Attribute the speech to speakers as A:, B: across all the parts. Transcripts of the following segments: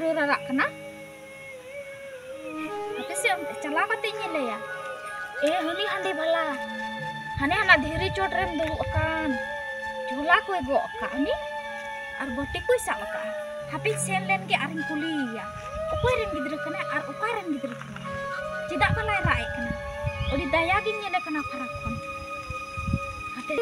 A: रो राराक कना हापे से चला कते नेलेया ए हनी हांडी भला हाने हाना धीरे चोट रेम दुड़ु अकान झोला कोई गो अकानी और बटी कोई साब अका हापे सेन लेन के आरिन कुलिया ओकोय रेन गिद्र कना और ओका रेन गिद्र कना चिदा बलाय राय कना ओडी दया गिन नेले कना फरक खन हाते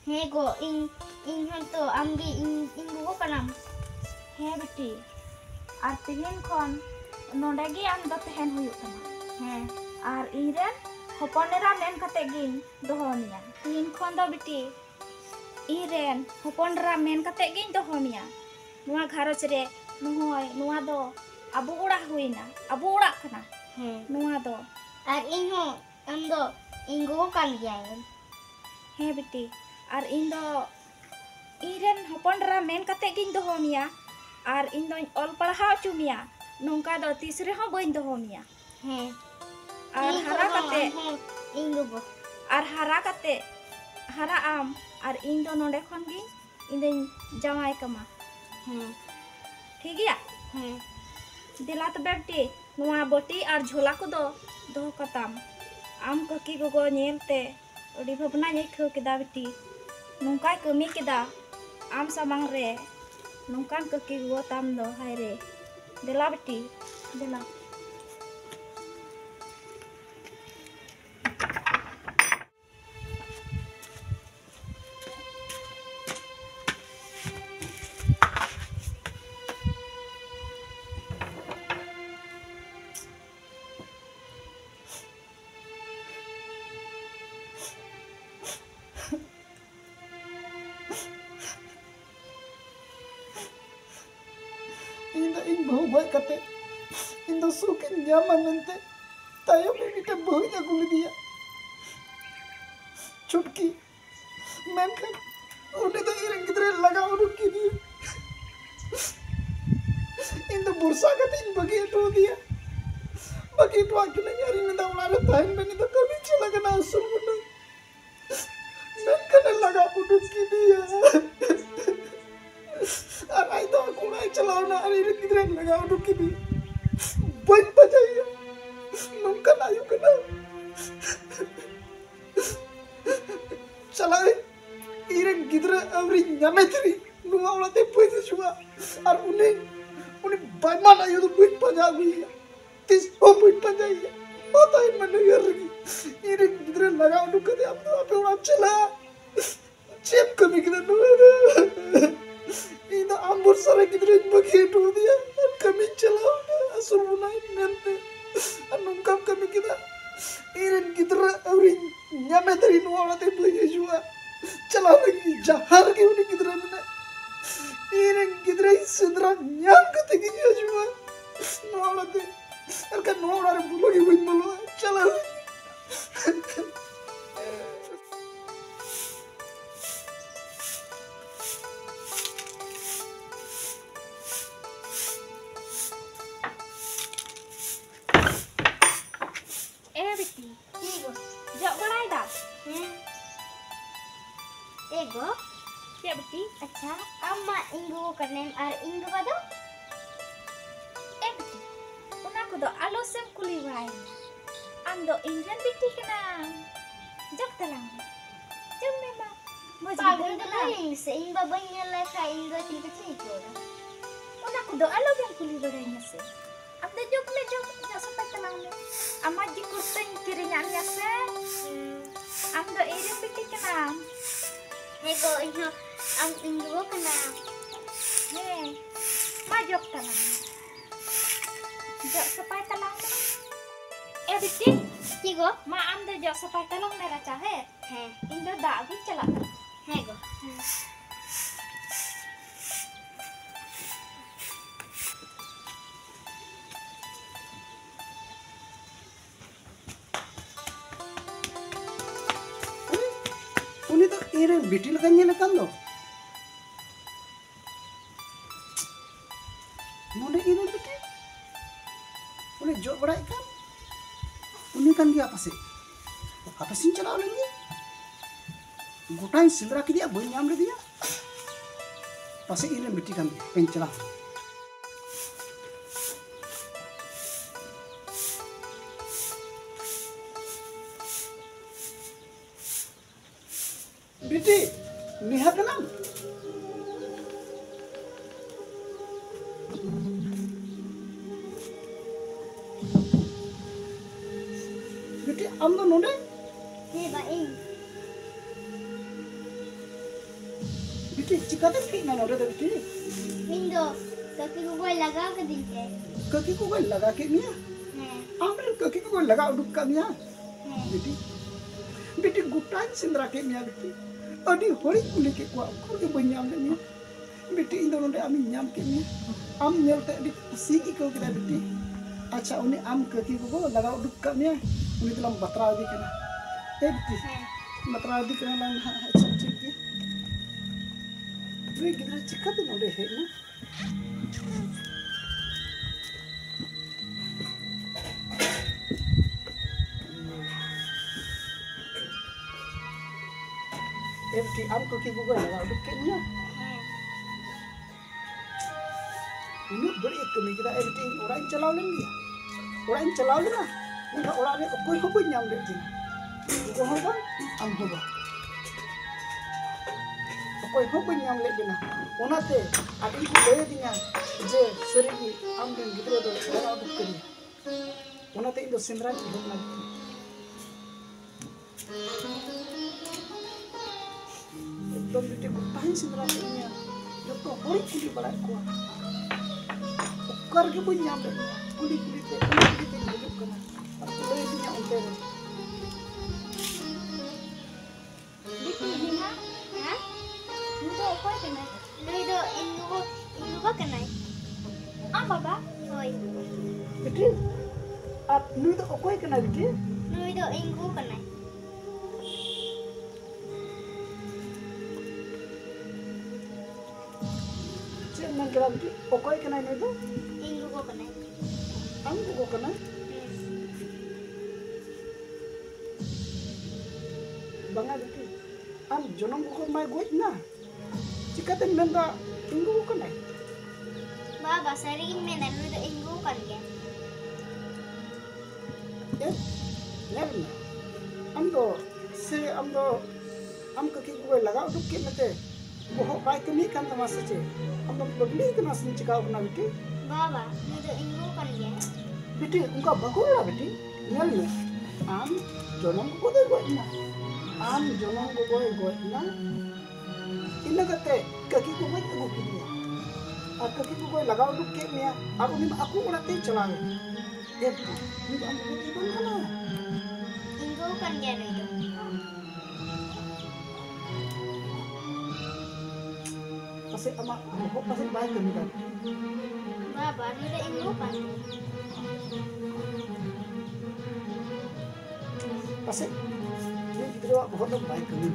B: Hei go in hantu amgi in go kanam.
A: Hei beti ar tihin kon nondagi am do tehen huyuk kana.
B: Hei
A: ar iren hoponera men kate gin dohonia.
B: tihin kon do beti
A: iren hoponera men kate gin dohonia. Nuwa gharoj re nuhoy nuwa do abu urak huina abu urak kana.
B: Hei
A: Nuwa do
B: ar in ho am do in go kan gyan.
A: Hei beti ar indo iren hoponera men kate gin dohonia ar indo ol padhao chumia nongka do tisre ho bain dohonia.
B: Hei
A: ar hara kate
B: in go bo
A: ar hara kate hara am ar indo nonde khon gi indo jamai kama.
B: Hei
A: ठीक गया
B: hei
A: दिला तो बेटी नुआ बोटी और झोला को दो दो कताम आम ककी गोगो नेलते ओडी भबना नेखो केदा बेटी नोंका कमी केदा आम सामांग रे नोंकान ककी गो ताम दो हाय रे दिला बेटी दिला
C: इन बहु गज कते इन दो सुकिन ᱧᱟᱢᱟ ᱢᱮᱱᱛᱮ ᱛᱟᱭᱚᱢ ᱨᱮ ᱢᱤᱫᱴᱮᱱ ᱵᱟᱹᱦᱩᱧ ᱟᱹᱜᱩ ᱞᱮᱫᱮᱭᱟ ᱪᱩᱴᱠᱤ ᱢᱮᱱᱠᱷᱟᱱ ᱩᱱᱤ ᱫᱚ ᱤᱧᱨᱮᱱ ᱜᱤᱫᱽᱨᱟᱹ ᱞᱟᱜᱟᱣ ᱩᱰᱩᱠ ᱠᱮᱫᱮᱭᱟ ᱤᱧ ᱫᱚ ᱵᱚᱨᱥᱟ ᱠᱟᱛᱮ ᱤᱧ ᱵᱟᱹᱜᱤ ᱦᱚᱴᱚ ᱟᱫᱮᱭᱟ bagi tua kena nyari minta ular tahan bani tak kami cila kena asul bunda. Dan kena laga pudut kini ya. Arai itu aku nak cila na hari ini kita laga pudut kini. Baik baca ya. Mungkin ayu kena. Cila iren kita amri nyametri. Nunga ular tepuy tu cuma. Ar uni baik mana ayu tu baik baca aku ya. Tis baik baca ya. Mata ini mana lagi. Iren kita laga pudut kini apa orang cila. Cep kami kita dulu. Ini ambur sara kita bagi itu dia. Kami celah asal mulai nanti. Anungkap kami kita. Iren kita orang nyampe dari nuala tebel Yeshua. Celah lagi jahar kita kita mana. Iren kita sendiri nyam ketinggi Yeshua. Nuala te. Arkan nuala bulu ibu bulu. Celah lagi.
A: Jok balai dah.
B: Ego.
A: Ya betul.
B: अच्छा अम्मा इंगो करने और इंगो का दो
A: Betul. Una ko do alo sem kuli balai. Ando Indian biti kena. Jok talang. Jom memang.
B: पागल तो नहीं से इंगो बनिया लाइका इंगो ठीक है तो
A: Una ko do alo yang kuli balai nyase. Amda jok le jok sampai talang le. Ama ji kurten kirinya nyase. Amdo irin biti kena.
B: ego इंगो इंगो करना
A: Nih, majok talang. Jok sampai talang. Biti.
B: ego
A: Ma amda jok sampai talang nera cahe.
B: है
A: Indo dak bi celak.
B: है ego
C: Uni tu iren bitil kan nyelekan do. Mana iren bitil? Uni jok berai kan? Uni kan dia apa sih? Apa sih cakap lagi? Gotain sindra ke dia boleh nyam le dia. Pasti iren bitil kan pencela. Biti, lihat kenam. Biti, amdo nonde.
B: है भाई
C: Biti, cikate pik na nonde biti.
B: इंगो कभी को कोई लगा के दिखे
C: Kaki ko koy laga ke niya.
B: है
C: Amre kaki ko koy laga uduk ka niya.
B: है
C: Biti, biti gutain sindra ke niya biti. Adi hori kuli ke ko ke banyam le niya. Biti indo nonde ami nyam ke niya. Am nyel te di si ko kita biti. Acha uni am kaki ko laga uduk ka niya. Uni dalam batra di kana. Biti.
B: है
C: Batra di kana lang acha cik. Gue kita cikat nonde he na. Empty am ko ki bugo laga uduk ke niya. Ini beri kami kita editing orang celau lagi. Orang celau na. Kita orang ni koi koi nyam dek sini. Kau hoba, am hoba. Koi koi nyam dek dina. Onate, ada ibu boleh dinya. Je serigi am dan gitu tu orang tu kini. Onate itu sendiri ibu lagi. Dom itu bukan sendiri ini. Joko hori kuli balai kuah. Ukar ke pun nyampe. Kuli hidup kena. Aku boleh punya unter.
A: Biti hina.
B: है
A: Indo koi kena.
B: लुइदो इंगो करना है
A: Ah baba.
B: होय
C: Betul. At nu itu okoi kena betul.
B: लुइदो इंगो करना है
C: Cik nak kira betul. Okoi kena ini tu.
B: इंगो करना है
C: Am buku kena. banga gitu. Am jonong ko mai goj na. Cikate menda inggu ko na.
B: Baba sering mena nu do inggu kan ke.
C: Ya. Nerna. Am do am kaki ko laga duk ke mate. Bohok bai kami kan tama sace. Am do beli kana sin cikau na gitu.
B: Baba nu do inggu kan ke.
C: Beti unka bagol la beti. Nerna. Am jonong ko de goj na. Am jonong ko goj na. Ina kate kaki ko goj agu kinya. Ar kaki ko lagao duk ke mea. Ar uni aku ora te chalao. Dep. Ni am ko di bang kana.
B: Inggu kan ke nu do.
C: Pasti ama bohok pasti baik kami kan.
B: Baba nu do inggu kan.
C: Pasti ni gidra bohok do baik kami.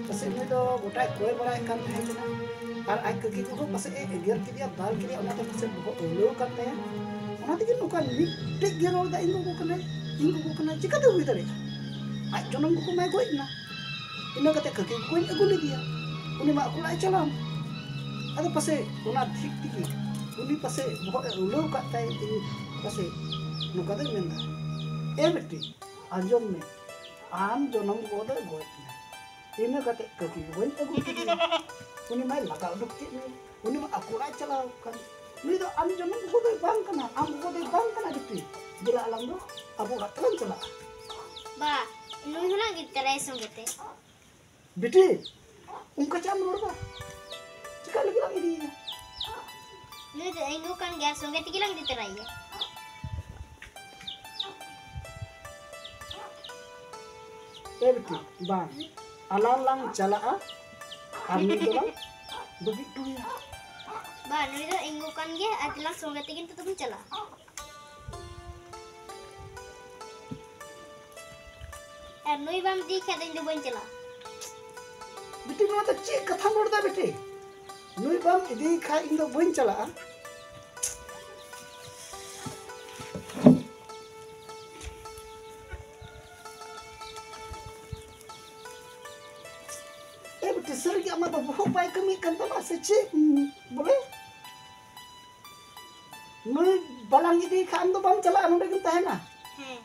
C: Pasti ni do gotai koi bada kan hai kana. Ar ai kaki ko pasti eger kidia bal kidia ona te pasti bohok ulo kan ta ya. Ona te kin kan ni tek gero da ingo ko kana cika de hui tare. Ai jonong ko mai goi na. Ina kate kaki ko ni aguli dia. Uni ma aku lai chalam. Ada pasti ona thik tiki. Uni pasti bohok ulo ka ta ini pasti nu kate menda. Beti anjom me am jonong ko de goi na. Ina kate kaki ko ni aguli dia. Uni mai laga duk ti ni. Uni ma aku lai chalau kan. Ni do am jonong ko de bang kana. Am ko de bang kana gitu. Bila alam do abu ka telan chala.
B: Ba nu huna gitara songete.
C: Beti unka cam lor ba. Cika lagi lagi dia.
B: Nu do inggu kan ke songete kilang gitara ya.
C: Beti bang alam lang chala a. Arni do lang begitu ya.
B: Ba nu do inggu kan ke atlang songete kin tutum chala. Nui bam di kata indu boncela.
C: Beti mana tak cik kata lor da beti. Nui bang idi kha indo boin chala a. Beti seri ama do bohok bai kami kan ta masa cik boleh. Nui balang idi kha ando bang chala anu de kan tahena.
B: He.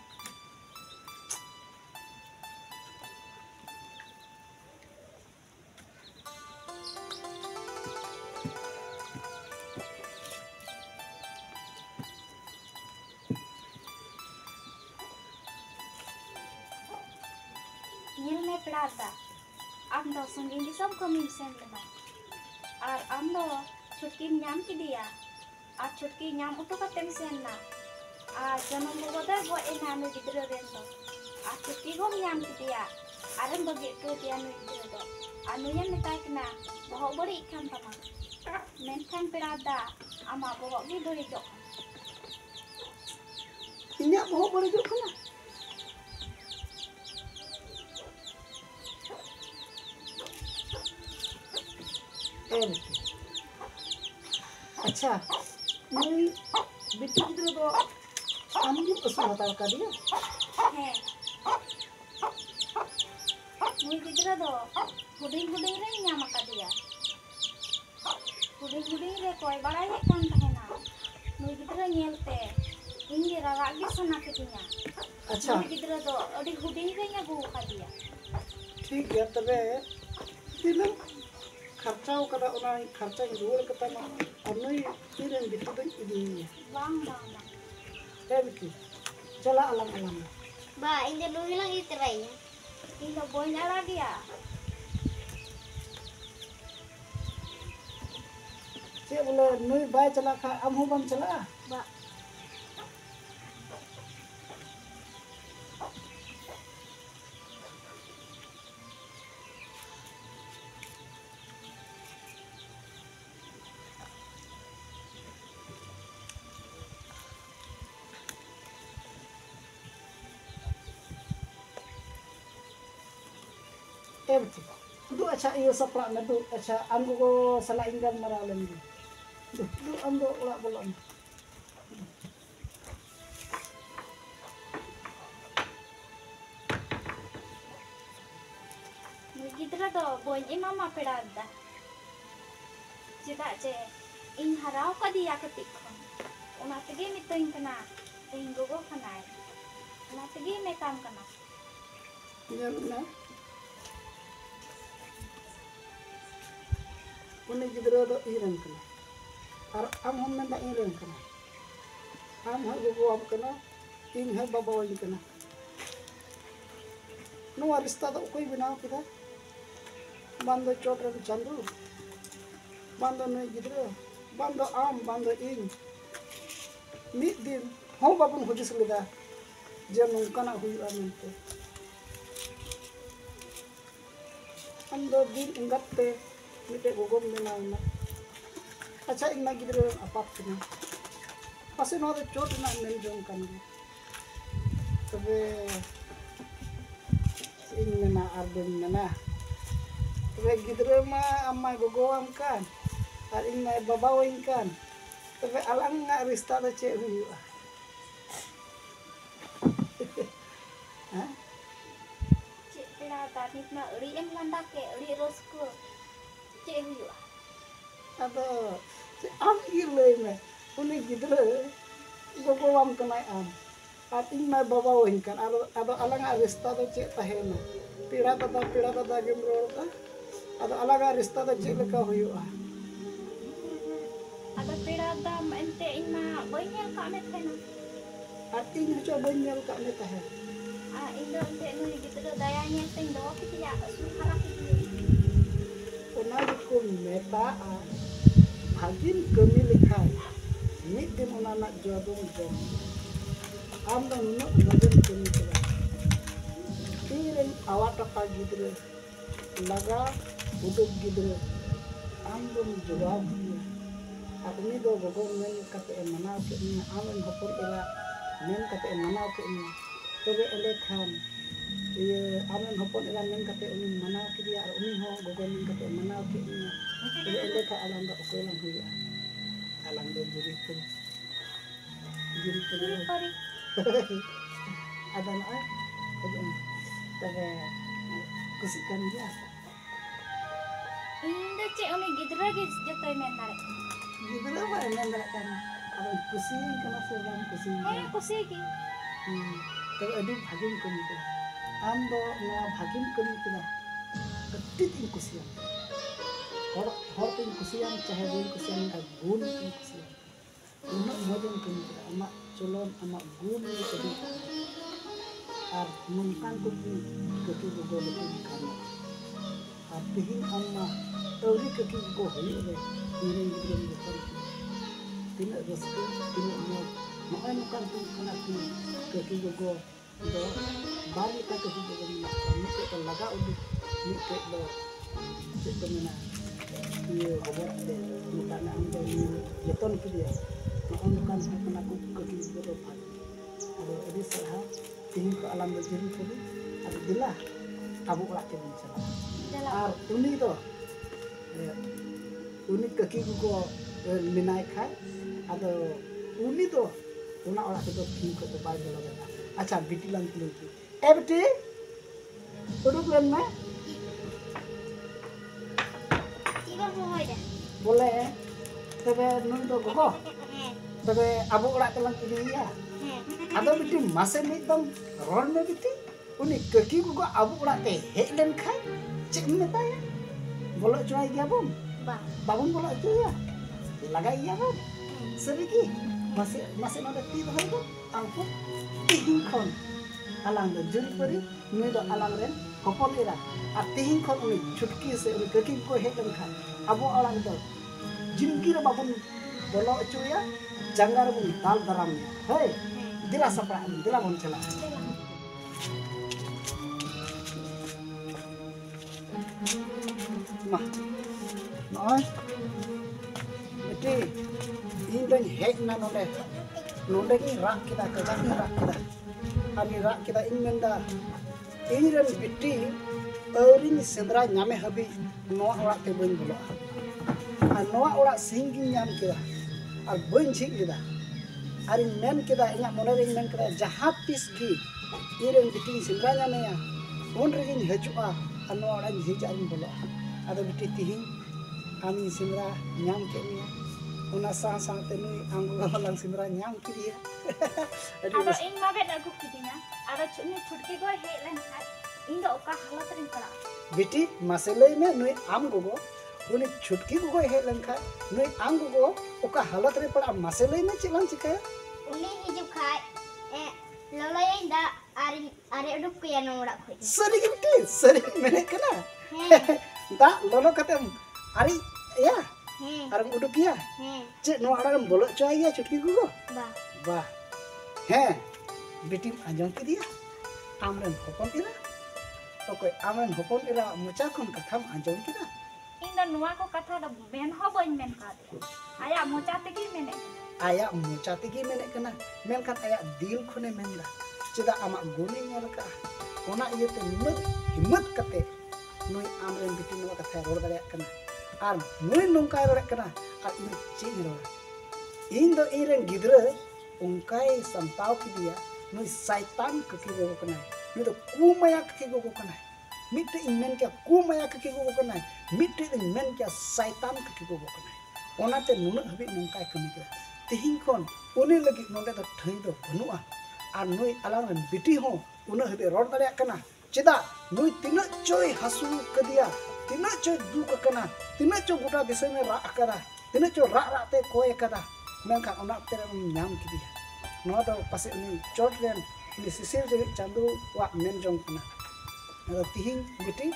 A: Nyil me pelada. Am do sungin di sam kami sen lena. Ar am do chutki nyam ki dia. Ar chutki nyam uto ka tem sen na. Ar janam go da go ena me gidra ren do. Ar chutki go nyam ki dia. Aram bagi to dia no gidra do. Anu yan metai kena bohok bari kan tama. Menkan pelada ama bohok gi bari do.
C: Inyak bohok boleh juk kana. अच्छा नई बेटी गिद्रा दो आमगी पसंद हताल का दिया
A: He. Nui gidra do huding re nyam ka dia. Huding re koi barai kan tahena. Nui gidra nyelte ingi raga gi sana ketinya.
C: अच्छा
A: Nui gidra do adi huding re nya bu ka dia.
C: ठीक है तबे दिलम खर्चाओ कदा उना खर्चा रुवर कता मा अनई तिरन बितु दई इदी
A: Bang.
C: बेटी चला अलम अलम
B: Ba indu nu hilang gitara ya.
A: Ilo boy nyala dia.
C: से बोले नई बाय चला खा हम हो बम चला
A: Ba.
C: बेटी दु अच्छा यो सपला न दु अच्छा हम को सला इंगम मरा लेंगे दु हम दो ओला बोलन
A: गिद्रा दो बोन इमामा पेड़ा दा चेदा चे इन हराव का दिया कटिक खन ओना तगे मितोइन कना इन गोगो खनाय ओना तगे मे काम कना
C: Nyalna. Uni गिद्रा दो इरन कना और am हम में दा इरन कना am ha गोगो अब कना इन है बाबा वाली कना नोआ रिश्ता दो कोई बनाओ किदा बांदो चोटरे चंदू बांदो नई गिद्रा बांदो am बांदो इन mid दिन हम बाबन हुजिस लेदा जे नोंकाना हुयुआ मेंते हम दो दिन इंगते मिटे गोगोम बनावना अच्छा इना गिद्रा अपाप कना पासे नोआ दो चोट ना मेन जों कानी तबे इन मेना आर बन मेना तबे गिद्रा मा अम्मा गोगोम कान आर इन मा बाबा वइन कान तबे alang nga रिश्ता दो चे हुयुआ ha
A: चे पेड़ा दा नितना अड़ी एम लंडा के अड़ी रोस्को चे हुयुआ
C: ado am ilai me uni गिद्रा गोगोम कनाय am ar इन मा बाबा वइन कान ado alang nga रिश्ता दो चे tahena pira dada gem rorda ado alang nga रिश्ता दो चे leka हुयुआ
A: ada पेड़ा दा एंते इना बइनेल का में थेना
C: ar इन हचो बन्यल का ने tahe
A: इndo एंते नुई गिद्रा दयाnya ting do किया सुन हरा की
C: ona ko meta bhagin kami lekhai mid din ona nak jodong jom am dong no majen kami kala tiren awat apa गिद्रा laga uduk गिद्रा am dong jawab dia admi do gogo men kate manaw ke ni am hopon ila men kate manaw ke ni tobe ele khan ye amen hopon ila men kate uni manaw ke dia ar uni ho gogo men kate manaw ke ni tobe ele ka alam da ko lang huya alam do juri pun
A: pari
C: ada na tobe kusikan dia
A: indo चे uni गिद्रा ge jotoy men nare
C: गिद्रा ba men da kan abang kusin kana se bang kusin
A: kusi gi
C: तो अभी भागिम कमी को आम दो ना भागिम कमी किना कट्टित इन कुसियां और इन कुसियां चाहे वो कुसियां का गुण इन कुसियां उन्हें मदन कमी किना अम्मा चलोन अम्मा गुण ये कभी और मुंकान को भी कटी को बोले कभी खाना और तिहिं अम्मा तौरी कटी को हुई है इन्हें गिद्रा में कर तीन रस्ते तीन मोर नॉय मुकान को खाना तीन कटी को do bali ka ke hidup ni ni ke laga udu ni ke do itu mana ye obor de bukan anda ni yeton ke dia on kan sama aku ke hidup do pat ada ini salah tinggi ke alam berjeri ke ada dilah abu ora ke mencela ar uni do uni ke ko minai khai ada uni do una ora ke do tinggi ke bai bela अच्छा बेटी लान के लिए ए बेटी उड़ुक लेन में
B: इबा होय दे
C: बोले तबे नुन दो गोगो तबे अबो ओड़ा के लान के दिया आदो बेटी मासे एकदम रोड में बेटी उनी ककी गोगो अबो ओड़ा के हेज लेन खाय चेक मेताया बोलो चोय गया बम बाबुन बोलो चोया लगाई गया बम सरी की मासे नोडे ती होय दो आंको तिहिं खन alang do juri pari ni do alang ren hopon ira ar tihin khon uni chutki se uni kaki ko he kan kha abo alang do jimki ra babun bolo chuya jangar bun dal daram hey dila sapra dila bon chala ma noy beti in do he na nonde ki rak kita ke rak kita ani rak kita in menda iniran bitti eurin sendra nyame habi noa ora te bain bolo ar noa ora singi nyam kida ar bain chik kida ar in men kida inya mone re men kida jaha tis gi iren bitti sendra nyame ya on regin hejua anu orang hijau ini boleh. Ada beti tihin, kami simra nyam ke ni. Una sang tenui anggu halang simra nyam ke dia.
A: Ada ing mabet aku kidinya. Ada cuni छुटकी को Helen खाय इन दो का हालत रिन पड़ा
C: बेटी मसले में नुई आम गोगो उनी छुटकी गोगो हेलन खाय नुई आम गोगो ओका हालत रे पड़ा मसले में चिलान चिकाया
B: उनी हिजुब खाय ललो ये दा आरे उडुक के या नोड़ा खोई
C: सरी के बेटी सरी मैंने कना दा ललो कते अरे या अरे उडुक किया चे नो आराम बोलो चाहिए छुटकी गोगो
B: वाह
C: वाह हैं बेटी आंजम के दिया आमरन होपन इरा ओके आमरन होपन इरा मुचा खन कथम आंजम केदा
A: इन द नुवा को कथा द बेन हो बन मेन का दे आया मोचा तेगी मेने
C: आया मुचा तेगी मेने कना मेनखान आया दिल खने मेनदा चेदा आमा गुनी नेल का ओना इयते हिम्मत कते नुई आमरन बेटी नुवा कथा रोड दाड़े कना आर नुई नोंका रोड कना आर इन ची रोड इन दो इरेन गिदरा उनकाय संताव की दिया नुई शैतान कके गो कना नुई तो कुमाया कके गो कना मिटे इनमेन क्या कुमाया कके गो कना मिटे इनमेन क्या शैतान कके गो कना ओनाते नुन हबि नंकाय कमी के तिहिं कोन उनी लगी नोंडे तो ठई दो बनुआ आर नुई अलांग बिटी हो उन हबि रोड दाड़े कना चेदा नुई तिना चोय हसु कदिया तिना चोय दुक कना तिना चो गोटा दिसे में रा करा तिना चो रा ते कोय कदा मेनखान ओना तेरे नाम की दिया नवा तो पासे उनी चोट रेन उनी सिसिर जे चांदू वा मेन जोंग कना अदा तिहिं बिटी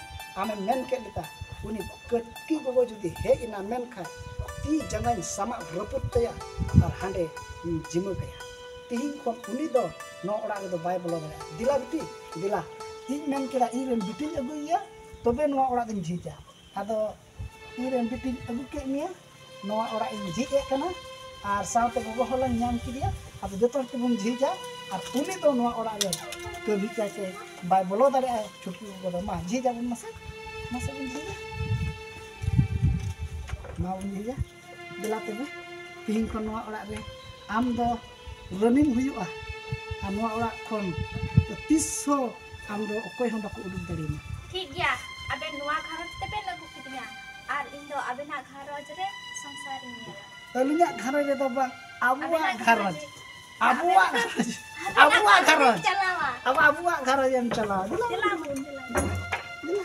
C: आमे मेन के लेता उनी कटकी गोगो जुदी हे इना मेन खा ती जंगान sama रपुत तया और हांडे जिमो गया तिहिं कोन उनी दो नो ओड़ा रे दो बाय बोलो दिला बिटी दिला इन मेन केरा इन रेन बिटी अगुइया तबे नवा ओड़ा दिन झीजा आदो इन रेन बिटी अगु के मिया नवा ओड़ा इन झीजे कना और साथ गोगो हलन नाम की दिया अब जतो तुम झीजा और उनी तो नवा ओड़ा रे कभी के बाय बोलो दारे छुटकी गोगो मा झीजा बन मसे मसे बन झीजा मा बन झीजा दिला तबे तिहिं कोन नवा ओड़ा रे आम दो रनिंग हुयुआ आ नवा ओड़ा कोन तिसो आम दो ओकोय हम बाको उडुक दाड़ीना
A: ठीक गया अबे नुवा घरज तेबे लगु किदिया और इन दो अबेना घरज रे संसार में
C: अलिnya घरज रे दो बा abuwa घरज abuwa घरज
B: चलावा
C: अब abuwa घरज हम चला दिला
A: दिला